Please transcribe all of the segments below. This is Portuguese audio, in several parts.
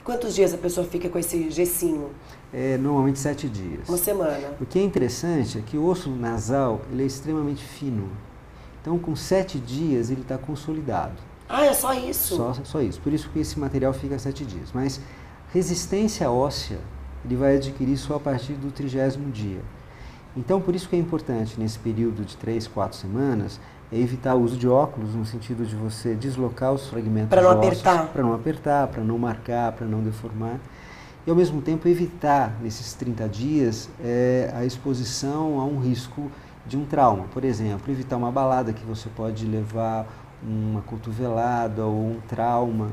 Quantos dias a pessoa fica com esse gessinho? Normalmente 7 dias. Uma semana. O que é interessante é que o osso nasal ele é extremamente fino. Então, com 7 dias, ele está consolidado. Ah, é só isso? Só isso. Por isso que esse material fica 7 dias. Mas resistência óssea, ele vai adquirir só a partir do 30º dia. Então, por isso que é importante, nesse período de 3, 4 semanas, evitar o uso de óculos, no sentido de você deslocar os fragmentos para não ósseos, apertar. Para não apertar, para não marcar, para não deformar. E, ao mesmo tempo, evitar, nesses 30 dias, a exposição a um risco de um trauma. Por exemplo, evitar uma balada que você pode levar uma cotovelada ou um trauma.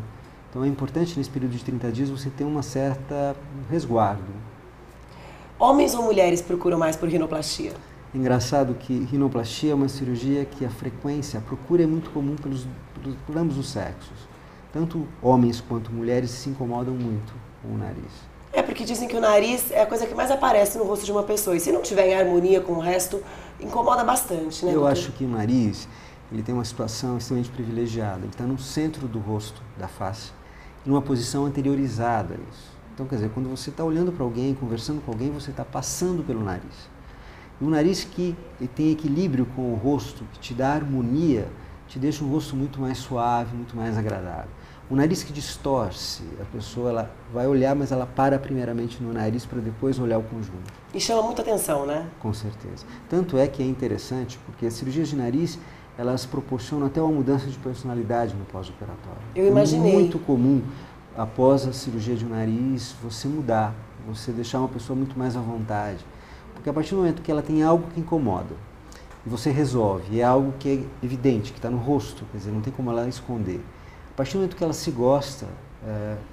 Então, é importante, nesse período de 30 dias, você ter uma certa resguardo. Homens ou mulheres procuram mais por rinoplastia? Engraçado que rinoplastia é uma cirurgia que a frequência, a procura é muito comum por ambos os sexos. Tanto homens quanto mulheres se incomodam muito com o nariz. Porque dizem que o nariz é a coisa que mais aparece no rosto de uma pessoa. E se não tiver em harmonia com o resto, incomoda bastante, né? Eu acho que o nariz, ele tem uma situação extremamente privilegiada. Ele está no centro do rosto, da face, numa posição anteriorizada a isso. Então, quer dizer, quando você está olhando para alguém, conversando com alguém, você está passando pelo nariz. E um nariz que tem equilíbrio com o rosto, que te dá harmonia, te deixa um rosto muito mais suave, muito mais agradável. Um nariz que distorce, a pessoa ela vai olhar, mas ela para primeiramente no nariz para depois olhar o conjunto. E chama muita atenção, né? Com certeza. Tanto é que é interessante, porque as cirurgias de nariz, elas proporcionam até uma mudança de personalidade no pós-operatório. Eu imaginei. É muito comum, após a cirurgia de nariz, você mudar, você deixar uma pessoa muito mais à vontade. Porque a partir do momento que ela tem algo que incomoda, e você resolve, e é algo que é evidente, que está no rosto, quer dizer, não tem como ela esconder. A partir do momento que ela se gosta,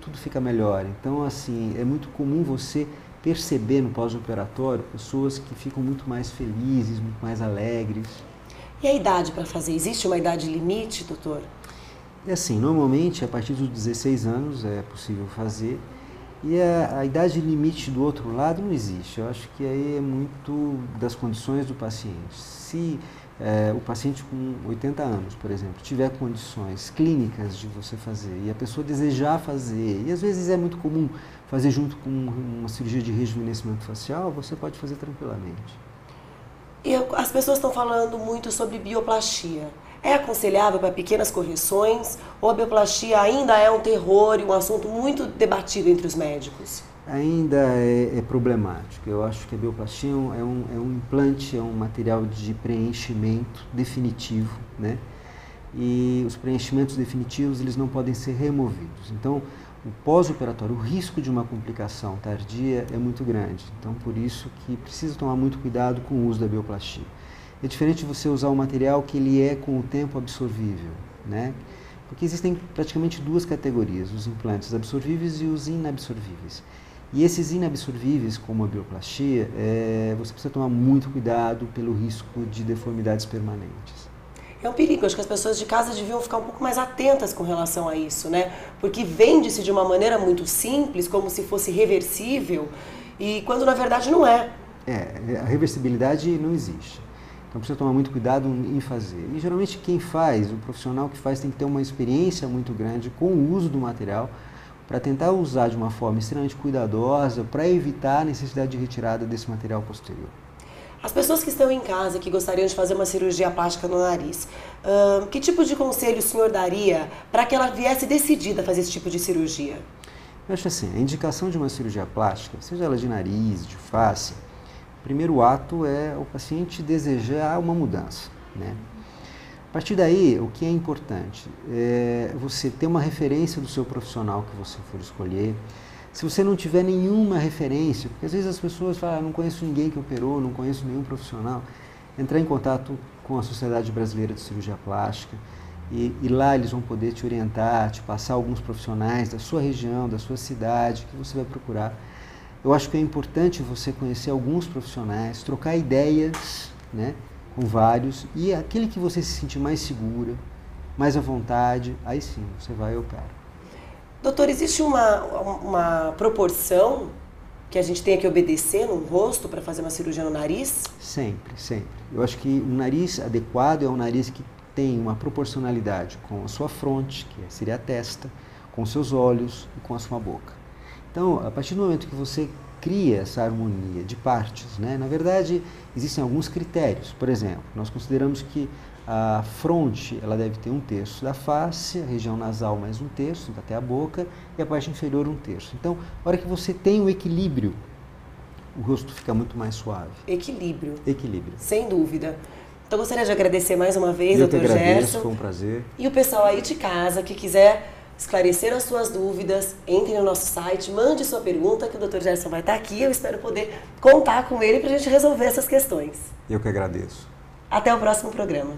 tudo fica melhor. Então, assim, é muito comum você perceber no pós-operatório pessoas que ficam muito mais felizes, muito mais alegres. E a idade para fazer? Existe uma idade limite, doutor? É assim, normalmente, a partir dos 16 anos é possível fazer. E a idade limite do outro lado não existe. Eu acho que aí é muito das condições do paciente. Se o paciente com 80 anos, por exemplo, tiver condições clínicas de você fazer e a pessoa desejar fazer, e às vezes é muito comum fazer junto com uma cirurgia de rejuvenescimento facial, você pode fazer tranquilamente. E as pessoas estão falando muito sobre bioplastia. É aconselhável para pequenas correções ou a bioplastia ainda é um terror e um assunto muito debatido entre os médicos? Ainda é problemático. Eu acho que a bioplastia é um implante, é um material de preenchimento definitivo, né? E os preenchimentos definitivos eles não podem ser removidos. Então, o pós-operatório, o risco de uma complicação tardia é muito grande. Então, por isso que precisa tomar muito cuidado com o uso da bioplastia. É diferente de você usar um material que ele é com o tempo absorvível, né? Porque existem praticamente duas categorias, os implantes absorvíveis e os inabsorvíveis. E esses inabsorvíveis, como a bioplastia, você precisa tomar muito cuidado pelo risco de deformidades permanentes. É um perigo, acho que as pessoas de casa deviam ficar um pouco mais atentas com relação a isso, né? Porque vende-se de uma maneira muito simples, como se fosse reversível, e quando na verdade não é. A reversibilidade não existe. Então precisa tomar muito cuidado em fazer. E geralmente quem faz, o profissional que faz, tem que ter uma experiência muito grande com o uso do material para tentar usar de uma forma extremamente cuidadosa para evitar a necessidade de retirada desse material posterior. As pessoas que estão em casa, que gostariam de fazer uma cirurgia plástica no nariz, que tipo de conselho o senhor daria para que ela viesse decidida a fazer esse tipo de cirurgia? Eu acho assim, a indicação de uma cirurgia plástica, seja ela de nariz, de face, o primeiro ato é o paciente desejar uma mudança, né? A partir daí, o que é importante é você ter uma referência do seu profissional que você for escolher. Se você não tiver nenhuma referência, porque às vezes as pessoas falam, não conheço ninguém que operou, não conheço nenhum profissional, entrar em contato com a Sociedade Brasileira de Cirurgia Plástica e lá eles vão poder te orientar, te passar alguns profissionais da sua região, da sua cidade, que você vai procurar. Eu acho que é importante você conhecer alguns profissionais, trocar ideias, né, com vários, e aquele que você se sentir mais segura, mais à vontade, aí sim, você vai e opera. Doutor, existe uma proporção que a gente tenha que obedecer no rosto para fazer uma cirurgia no nariz? Sempre, sempre. Eu acho que um nariz adequado é um nariz que tem uma proporcionalidade com a sua fronte, que seria a testa, com os seus olhos e com a sua boca. Então, a partir do momento que você cria essa harmonia de partes, né, na verdade, existem alguns critérios. Por exemplo, nós consideramos que a fronte ela deve ter 1/3 da face, a região nasal mais 1/3, até a boca, e a parte inferior 1/3. Então, a hora que você tem o equilíbrio, o rosto fica muito mais suave. Equilíbrio. Equilíbrio. Sem dúvida. Então, gostaria de agradecer mais uma vez, Eu que Dr. agradeço, Gerson. foi um prazer. E o pessoal aí de casa que quiser esclarecer as suas dúvidas, entre no nosso site, mande sua pergunta, que o Dr. Gerson vai estar aqui. Eu espero poder contar com ele para a gente resolver essas questões. Eu que agradeço. Até o próximo programa.